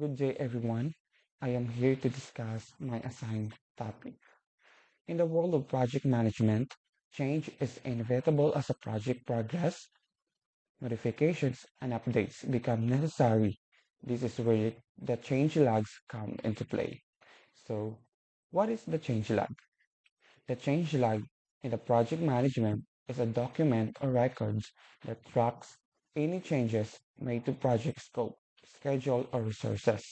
Good day, everyone. I am here to discuss my assigned topic. In the world of project management, change is inevitable as a project progress, modifications, and updates become necessary. This is where the change lags come into play. So, what is the change lag? The change lag in the project management is a document or records that tracks any changes made to project scope, schedule, or resources.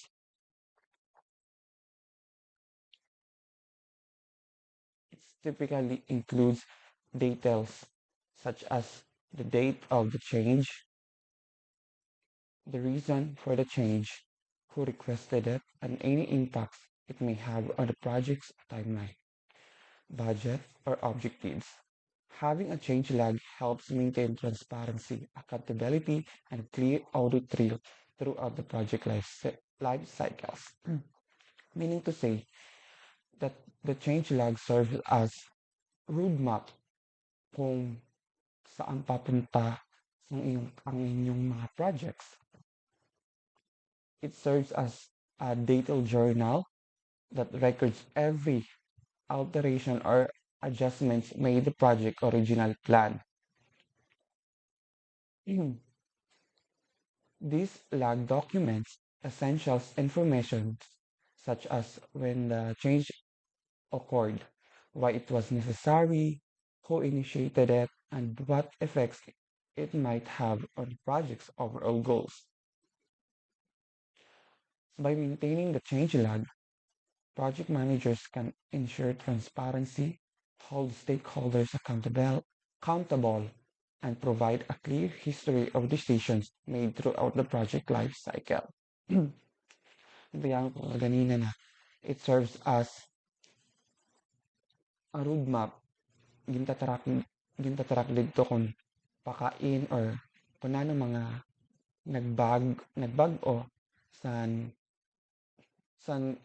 It typically includes details such as the date of the change, the reason for the change, who requested it, and any impacts it may have on the project's timeline, budget, or objectives. Having a change log helps maintain transparency, accountability, and clear audit trail throughout the project life cycles. Meaning to say that the change log serves as roadmap kung saan papunta ang inyong mga projects. It serves as a detailed journal that records every alteration or adjustments made the project original plan. These log documents essentials information such as when the change occurred, why it was necessary, who initiated it, and what effects it might have on the project's overall goals. By maintaining the change log, project managers can ensure transparency, hold stakeholders accountable, and provide a clear history of decisions made throughout the project life cycle. Bigyan ko kanina na it serves as a roadmap. Gintatrack gintatrack dito kung pakain or kung ano mga nagbag-o san san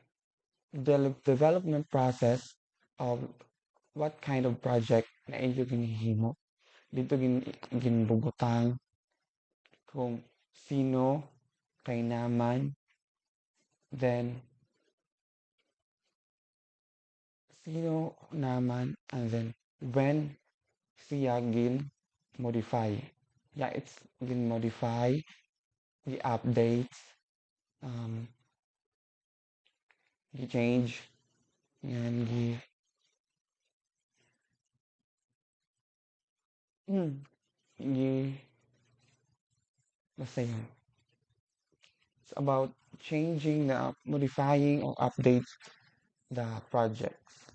development process of what kind of project na inyo ginihimo. Dito ginbubutang kung sino kay naman, then sino naman, and then when siya modify. Yeah, it's modify, the updates, um, the change, and the basta yun. It's about changing the modifying or updates the projects.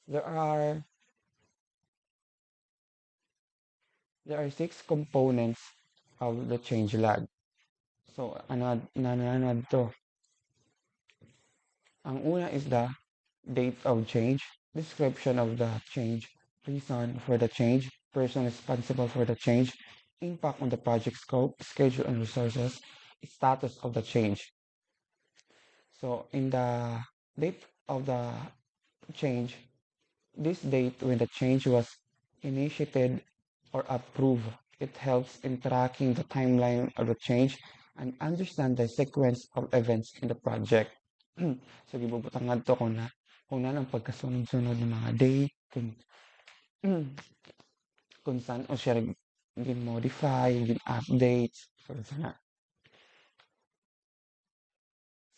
There are there are six components of the change log. So ano to? Ang una is the date of change, description of the change, reason for the change, person responsible for the change, impact on the project scope, schedule and resources, status of the change. So in the date of the change, this date when the change was initiated or approved, it helps in tracking the timeline of the change and understand the sequence of events in the project. So gibubutang ngadto kung na ang pagkasunod-sunod ng mga date, kung saan o siya gin-modify, gin-update. So sana.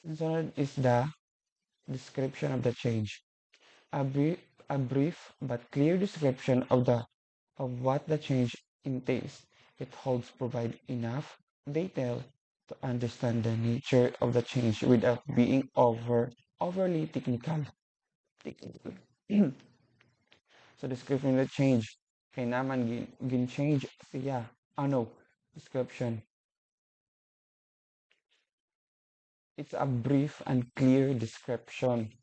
Sunod is the description of the change. A brief, a brief but clear description of what the change entails. It helps provide enough detail to understand the nature of the change without being overly technical. So description of the change. Kay naman gin-change siya. Ano? Description. It's a brief and clear description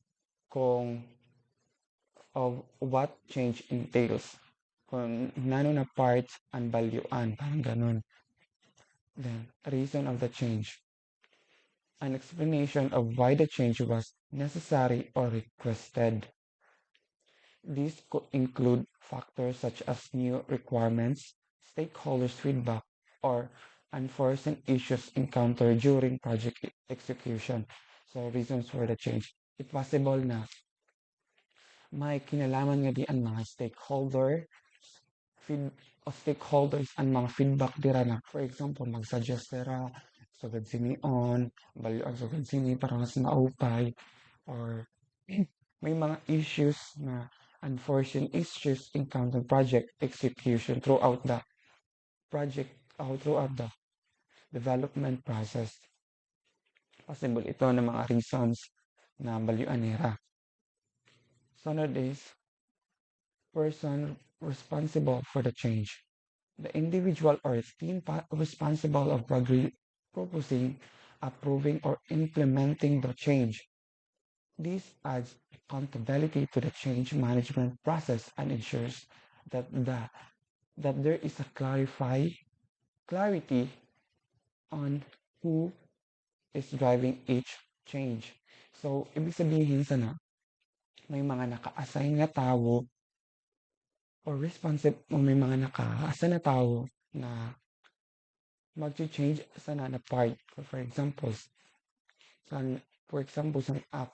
kung of what change entails. Kung nano na parts and valuean, parang ganun. Then, reason of the change. An explanation of why the change was necessary or requested. These could include factors such as new requirements, stakeholders' feedback, or unforeseen issues encountered during project execution. So reasons for the change. It's possible na may kinalaman nga di ang mga stakeholders ang mga feedback dira na for example mag-suggest dira sugad sinion balian sugad sini para mas maupay or may mga issues na unforeseen issues encountered project execution throughout the development process. Possible ito ng mga reasons na balian nila. Sunod is person responsible for the change. The individual or team responsible of proposing, approving, or implementing the change. This adds accountability to the change management process and ensures that there is a clarity on who is driving each change. So, ibig sabihin sana, may mga naka-assign na tao or may mga naka-assign na tao na mag-change sana na part. For example, sa app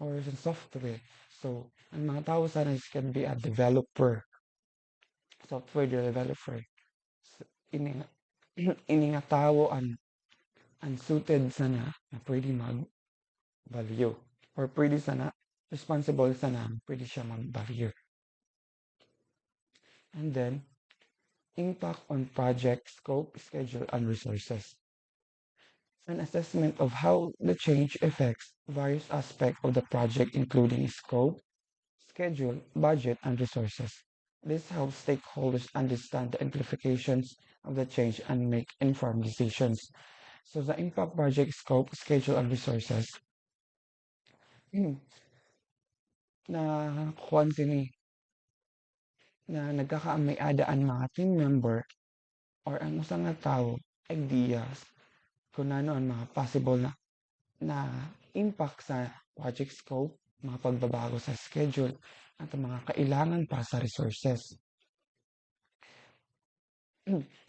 or sa software. So, ang mga tao sana can be a developer, software developer. So, ini nga tao unsuited sana na pwede mag-value or pwede sana responsible sana pwede siya mag-value. And then, impact on project scope, schedule, and resources. An assessment of how the change affects various aspects of the project, including scope, schedule, budget, and resources. This helps stakeholders understand the implications of the change and make informed decisions. So the impact project scope, schedule, and resources. Na kuwan sini na nagkakaamay-adaan mga team member or ang usa nga tawo ideas kung ano ang mga possible na impact sa project scope, mga pagbabago sa schedule, at mga kailangan pa sa resources.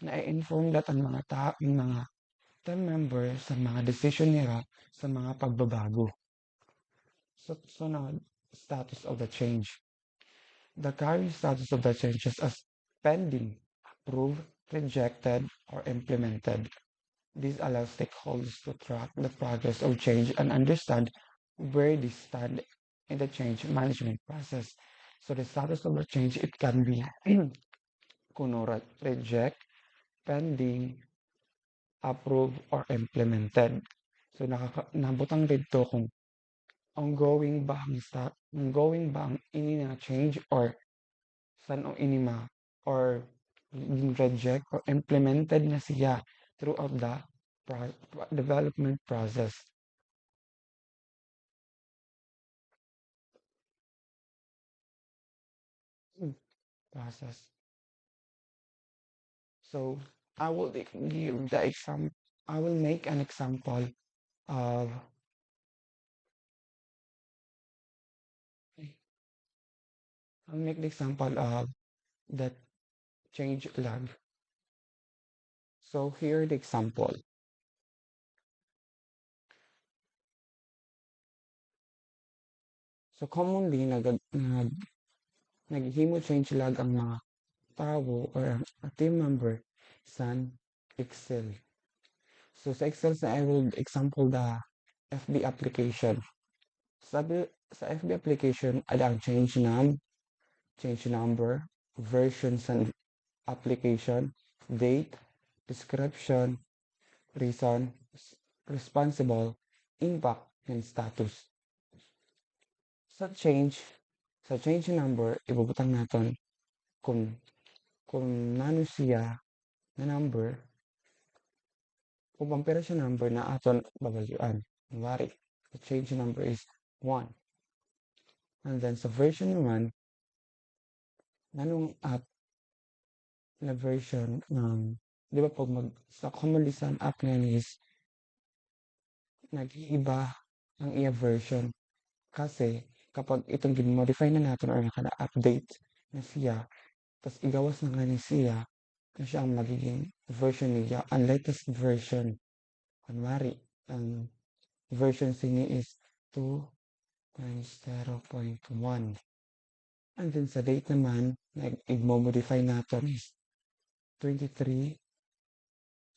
Na-inform dat ang mga team members sa mga decision nila sa mga pagbabago. So now, status of the change. The current status of the changes as pending, approved, rejected, or implemented. This allows stakeholders to track the progress of change and understand where they stand in the change management process. So the status of the change, it can be kuno reject, pending, approve, or implemented. So nabutang dito kung ongoing ba ang ini na change or saan o ini or reject or implemented na siya throughout the development process. So I will give the example. I will make an example of that change lag. So here the example. So commonly naghimo change lag ang mga tao or a team member sa Excel. So sa Excel I will example the FB application. Sa FB application ada ang change number, version sa application, date, description, reason, responsible, impact, and status. Sa change number, ibubutang natin kung nano siya na number, kung pampira siya number na aton babalyuan. Kunwari, the change number is 1. And then sa version naman, nanong app na version di ba pag sa commonly sa app na is nag-iiba ang iya version kasi kapag itong gin-modify na natin or naka-update na siya tas igawas na nga ni siya kasi ang magiging version niya, ang latest version. Kunwari, ang version sini is 2.0.1. And then sa date naman, i-modify natin is 2023,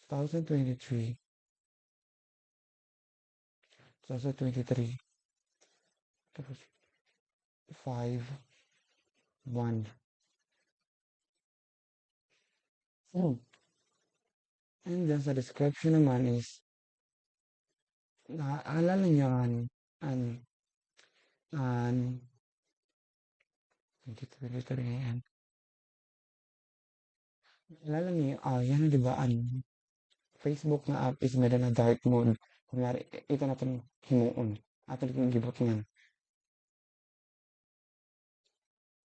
2023, tapos 5, 1. And then sa description naman is, naalala niyo an 2023 yan. Naalala niyo, yan di ba, Facebook na app is meron na dark mode. Kunyari, ito natin himuon. Atin gibot niyan.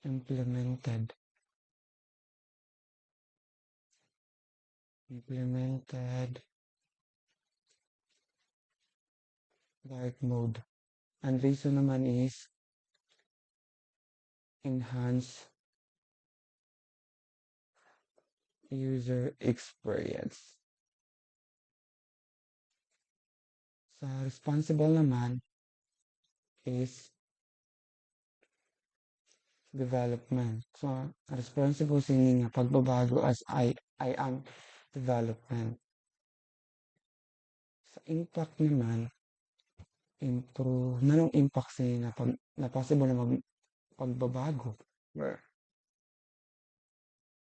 Implemented dark mode. Ang reason naman is enhance user experience. Sa responsible naman is development. So, responsible sini nga pagbabago as I am development. Sa impact naman, improve. Nanong impact sini na possible na pagbabago?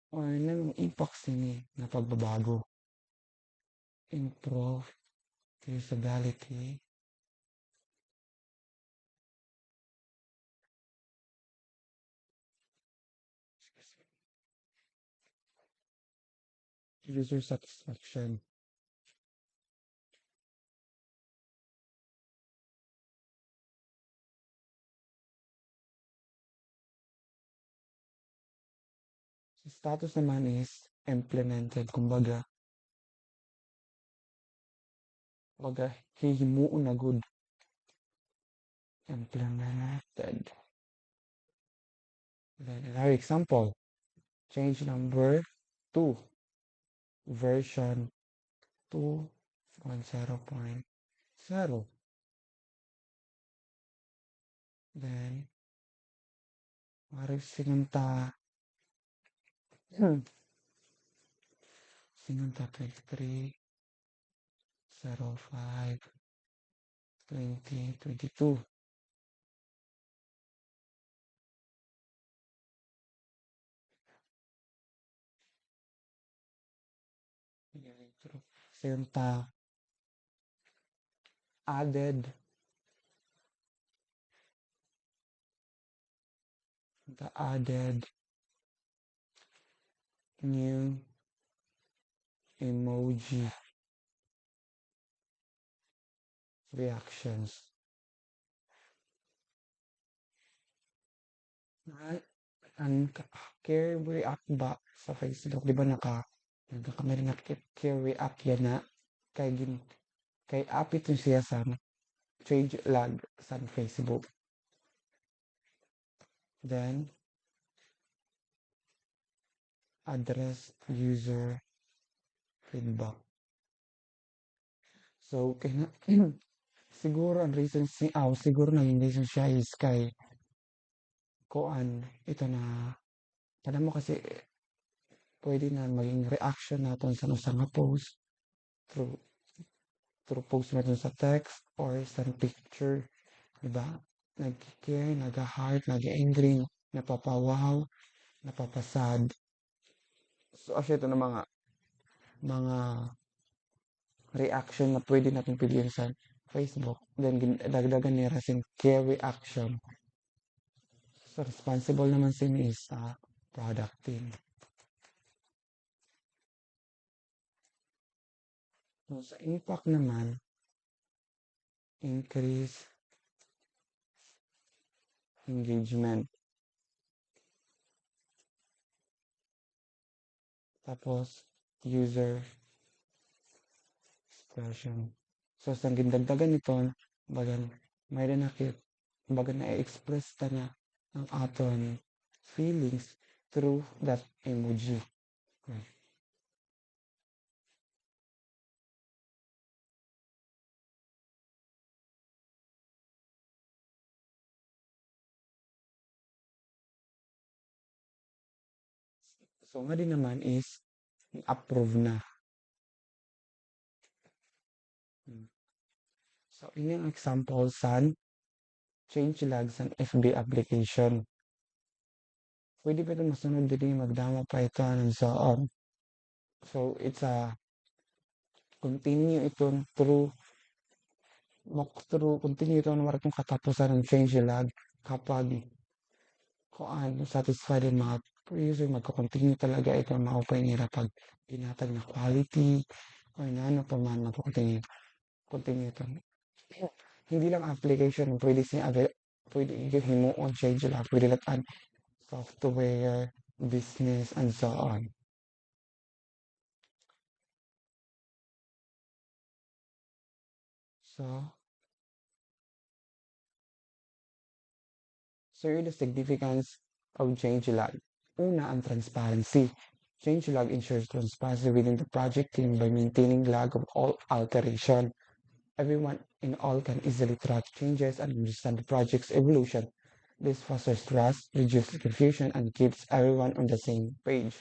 Or nanong impact sini na pagbabago? Improve usability. User satisfaction. Status naman is implemented. Kumbaga, hihimuon na good. Implemented. Then another example, change number 2, version 2.0.0. Then, what if sinunta 23/05/2022. Sinunta added new emoji reactions. Ang care react ba sa Facebook, di ba nagkamera na care react yan na kay apit yun siya sa change lag sa Facebook. Then, address user feedback. So, siguro ang reason siguro naging reason siya is kay ito na, alam mo kasi, pwede na maging reaction natin sa nga post through post natin sa text or sa picture, diba? Nag-care, nag-heart, nag-angry, napapawaw, napapasad. So, actually, ito na mga reaction na pwede natin piliin sa Facebook. Then, dagdagan ni Rasin care reaction. So, responsible naman sini is product team. So, sa impact naman, increase engagement. Tapos, user expression. So, sa gindagdagan nito, bagan, mayroon na-express ta na ang aton feelings through that emoji. Okay. So nga din naman is approve na. Hmm. So ini ang example sa change log sa FB application. Pwede pa ito masunod din magdama pa ito and so on. So it's a continue itong continue ito na itong katapusan ng change log kapag kung ano satisfied yung mga user magko-continue talaga ito ma-open nila pag ginatag na quality o ano pa man continue ito. Hindi lang application, pwede himuon change log, pwede lang software, business, and so on. So yun the significance of change log. Una, ang transparency. Change log ensures transparency within the project team by maintaining log of all alteration. Everyone in all can easily track changes and understand the project's evolution. This fosters trust, reduces confusion, and keeps everyone on the same page.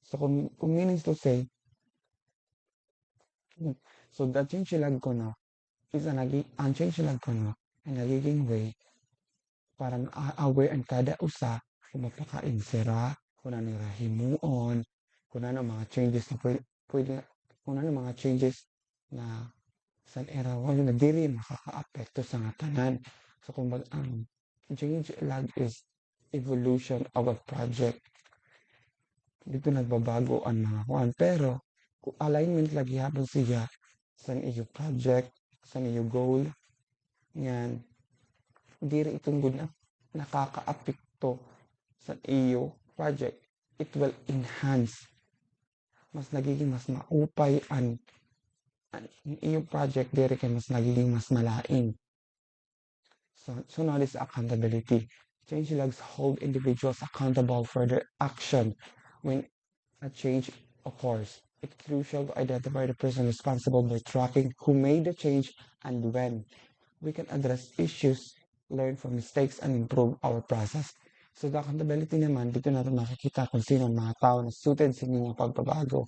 So kung meanings to say, so the change log ko no, ang change log ko no, ay nagiging way parang aware ang kada usa kung mapakain sira, kung ano nila himuon, kung ano mga changes na pwede kung ano mga changes na sa era wala na diri makaka-apekto sa nga tanan. So kung ang change log is evolution of a project. Dito nagbabago ang mga kuan pero kung alignment lagi hapon siya sa iyo project, sa iyo goal, yan diri itong good na nakakaapekto sa iyo project. It will enhance. Mas nagiging mas maupay ang iyong project diri kay mas nagiging mas malain. So sunod is accountability. Change logs hold individuals accountable for their action when a change occurs. It's crucial to identify the person responsible by tracking who made the change and when. We can address issues, learn from mistakes, and improve our process. So the accountability naman, dito natin makikita kung sino ang mga tao na suited sa inyong pagbabago.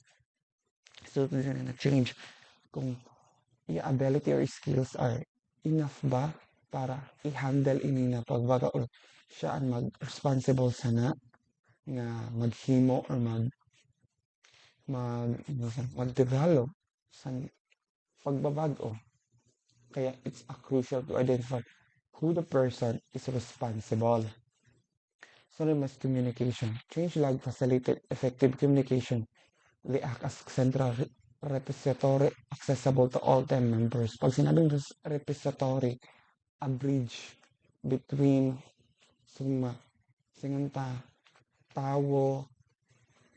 Suited sila na change. Kung your ability or skills are enough ba para i-handle ini na pagbago or siya ang mag-responsible sana nga maghimo or mag-develop sa pagbabago. Kaya it's crucial to identify who the person is responsible. So mas communication. Change log facilitate effective communication. They act as central repository accessible to all team members. Pag sinabing repository, a bridge between suma singanta tawo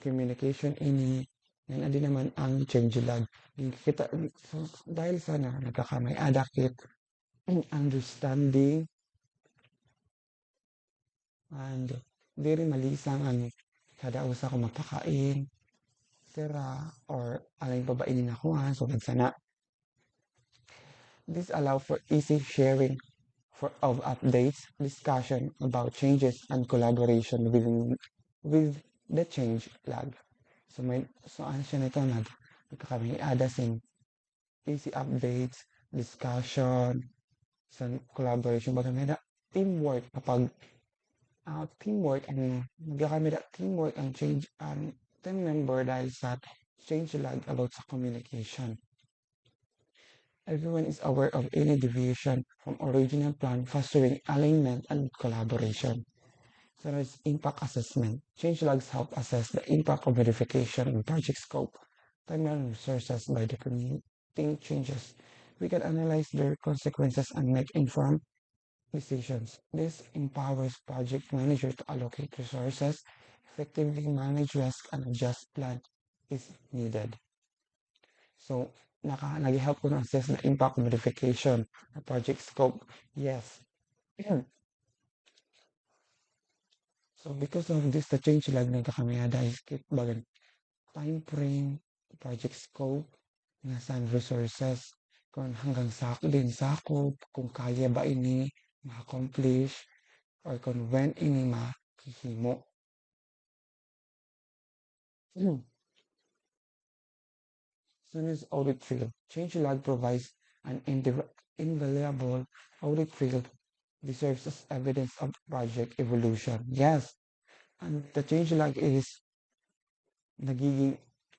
communication ini yan adi naman ang change log. Kita so, dahil sana nagkakamay adakit understanding and very malisang ang kada usa ko mapakain sira or alay pa ba ininakuha so sana this allow for easy sharing of updates, discussion about changes, and collaboration with the change log. So ano siya nito nagkakami adasing easy updates, discussion, sa collaboration baga may teamwork kapag teamwork ang nagkakami teamwork ang change ang team member dahil sa change log about sa communication. Everyone is aware of any deviation from original plan, fostering alignment and collaboration. So there's impact assessment. Change logs help assess the impact of modification in project scope, timeline, and resources by documenting changes. We can analyze their consequences and make informed decisions. This empowers project managers to allocate resources, effectively manage risk, and adjust plan if needed. So, nag-help ko na assess the impact modification, the project scope. Yes. So, because of this, the change lag nagkakamiyada is bagan time frame, project scope, nasaan resources, kung hanggang sakop, kung kaya ba ini ma-accomplish, or kung when ini mahihimo. Soon as audit trail. Change log provides an invaluable audit trail. This serves as evidence of project evolution. Yes, and the change log is nagiging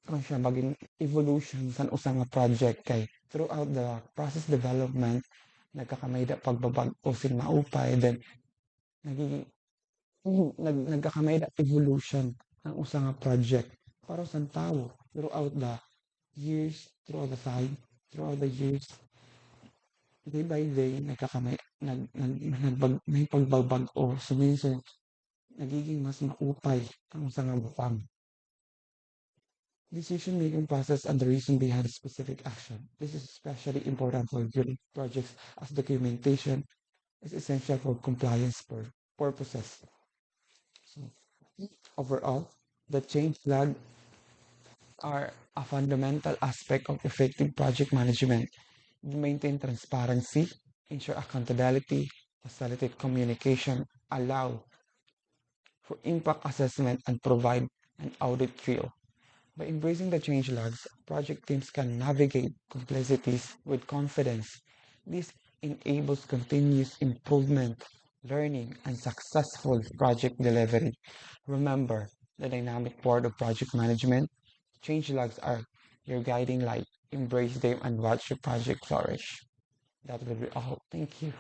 ano siya, maging evolution sa usa nga project kay throughout the process development nagkakamay da pagbabag-o sing maupay then nagiging nagkakamay da evolution ang usa nga project para sa tao throughout the years, throughout the time, throughout the years, day by day nagkakamay may pagbabag-o so minsan nagiging mas maupay ang usa nga butang. Decision-making process and the reason behind a specific action. This is especially important for building projects as documentation is essential for compliance purposes. So, overall, the change flag are a fundamental aspect of effective project management. They maintain transparency, ensure accountability, facilitate communication, allow for impact assessment, and provide an audit trail. By embracing the change logs, project teams can navigate complexities with confidence. This enables continuous improvement, learning, and successful project delivery. Remember, the dynamic part of project management, change logs are your guiding light. Embrace them and watch your project flourish. That will be all. Thank you.